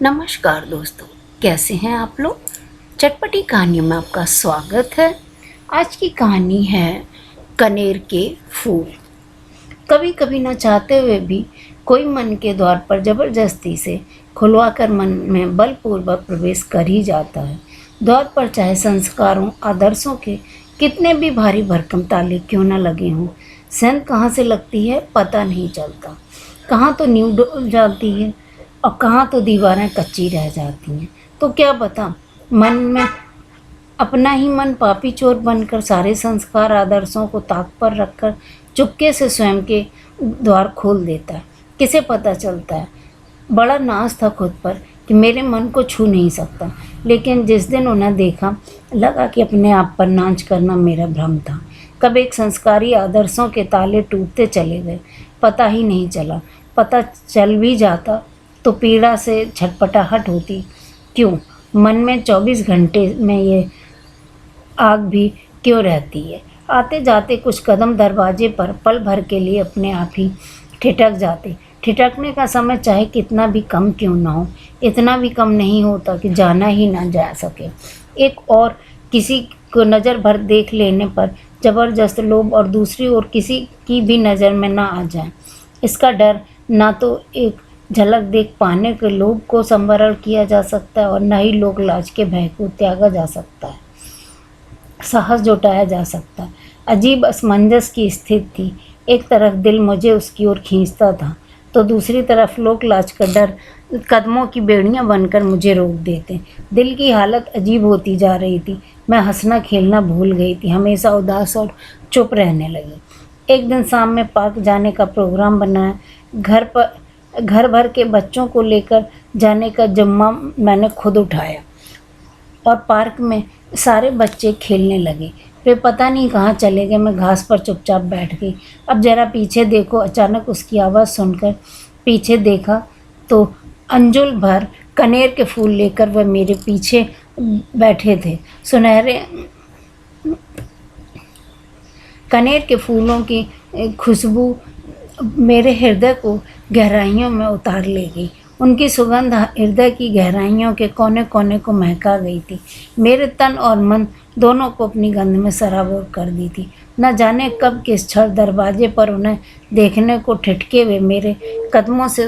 नमस्कार दोस्तों, कैसे हैं आप लोग। चटपटी कहानियों में आपका स्वागत है। आज की कहानी है कनेर के फूल। कभी कभी न चाहते हुए भी कोई मन के द्वार पर जबरदस्ती से खुलवाकर मन में बलपूर्वक प्रवेश कर ही जाता है। द्वार पर चाहे संस्कारों आदर्शों के कितने भी भारी भरकम ताले क्यों न लगे हों, सेंध कहाँ से लगती है पता नहीं चलता। कहाँ तो नींव डूब जाती है और कहाँ तो दीवारें कच्ची रह जाती हैं। तो क्या बता, मन में अपना ही मन पापी चोर बनकर सारे संस्कार आदर्शों को ताक पर रखकर चुपके से स्वयं के द्वार खोल देता है। किसे पता चलता है। बड़ा नाज था खुद पर कि मेरे मन को छू नहीं सकता, लेकिन जिस दिन उन्हें देखा लगा कि अपने आप पर नाच करना मेरा भ्रम था। कब एक संस्कारी आदर्शों के ताले टूटते चले गए, पता ही नहीं चला। पता चल भी जाता तो पीड़ा से छटपटाहट होती। क्यों मन में 24 घंटे में ये आग भी क्यों रहती है। आते जाते कुछ कदम दरवाजे पर पल भर के लिए अपने आप ही ठिठक जाते। ठिठकने का समय चाहे कितना भी कम क्यों ना हो, इतना भी कम नहीं होता कि जाना ही ना जा सके। एक और किसी को नज़र भर देख लेने पर ज़बरदस्त लोभ और दूसरी ओर किसी की भी नज़र में ना आ जाए, इसका डर ना तो एक झलक देख पाने के लोभ को संवरण किया जा सकता है और न ही लोक लाज के भय को त्यागा जा सकता है, साहस जुटाया जा सकता है। अजीब असमंजस की स्थिति थी। एक तरफ दिल मुझे उसकी ओर खींचता था तो दूसरी तरफ लोक लाज का डर कदमों की बेड़ियां बनकर मुझे रोक देते। दिल की हालत अजीब होती जा रही थी। मैं हंसना खेलना भूल गई थी, हमेशा उदास और चुप रहने लगी। एक दिन शाम में पार्क जाने का प्रोग्राम बनाया। घर भर के बच्चों को लेकर जाने का जिम्मा मैंने खुद उठाया और पार्क में सारे बच्चे खेलने लगे। वे पता नहीं कहाँ चले गए। मैं घास पर चुपचाप बैठ गई। अब जरा पीछे देखो। अचानक उसकी आवाज़ सुनकर पीछे देखा तो अंजुल भर कनेर के फूल लेकर वह मेरे पीछे बैठे थे। सुनहरे कनेर के फूलों की खुशबू मेरे हृदय को गहराइयों में उतार ले गई। उनकी सुगंध हृदय की गहराइयों के कोने कोने को महका गई थी। मेरे तन और मन दोनों को अपनी गंध में सराबोर कर दी थी। न जाने कब किस क्षण दरवाजे पर उन्हें देखने को ठिठके हुए मेरे कदमों से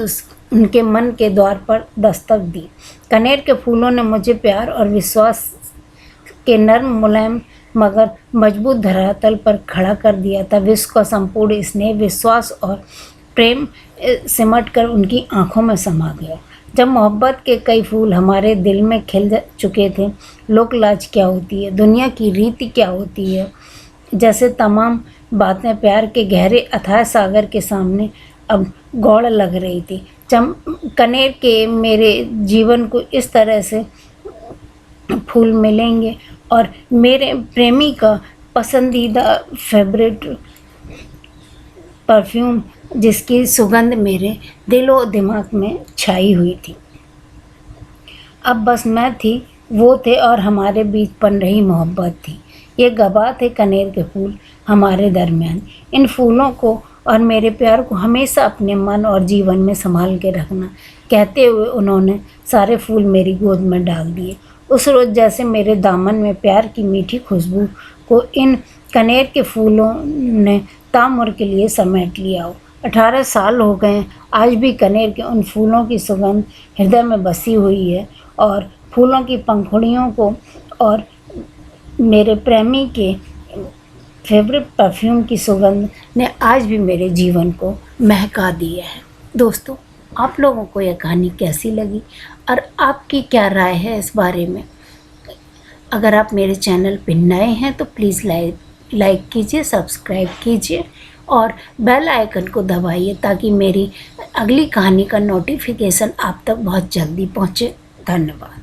उनके मन के द्वार पर दस्तक दी। कनेर के फूलों ने मुझे प्यार और विश्वास के नर्म मुलायम मगर मजबूत धरातल पर खड़ा कर दिया था। विश्व का संपूर्ण स्नेह, विश्वास और प्रेम सिमट कर उनकी आंखों में समा गया। जब मोहब्बत के कई फूल हमारे दिल में खिल चुके थे, लोक लाज क्या होती है, दुनिया की रीति क्या होती है, जैसे तमाम बातें प्यार के गहरे अथाह सागर के सामने अब गौड़ लग रही थी। कनेर के मेरे जीवन को इस तरह से फूल मिलेंगे और मेरे प्रेमी का पसंदीदा फेवरेट परफ्यूम जिसकी सुगंध मेरे दिल और दिमाग में छाई हुई थी। अब बस मैं थी, वो थे और हमारे बीच बन रही मोहब्बत थी। ये गवाह थे कनेर के फूल हमारे दरमियान। इन फूलों को और मेरे प्यार को हमेशा अपने मन और जीवन में संभाल के रखना, कहते हुए उन्होंने सारे फूल मेरी गोद में डाल दिए। उस रोज़ जैसे मेरे दामन में प्यार की मीठी खुशबू को इन कनेर के फूलों ने ताउम्र के लिए समेट लिया हो। 18 साल हो गए, आज भी कनेर के उन फूलों की सुगंध हृदय में बसी हुई है और फूलों की पंखुड़ियों को और मेरे प्रेमी के फेवरेट परफ्यूम की सुगंध ने आज भी मेरे जीवन को महका दिया है। दोस्तों, आप लोगों को यह कहानी कैसी लगी और आपकी क्या राय है इस बारे में। अगर आप मेरे चैनल पर नए हैं तो प्लीज़ लाइक कीजिए, सब्सक्राइब कीजिए और बेल आइकन को दबाइए ताकि मेरी अगली कहानी का नोटिफिकेशन आप तक बहुत जल्दी पहुंचे। धन्यवाद।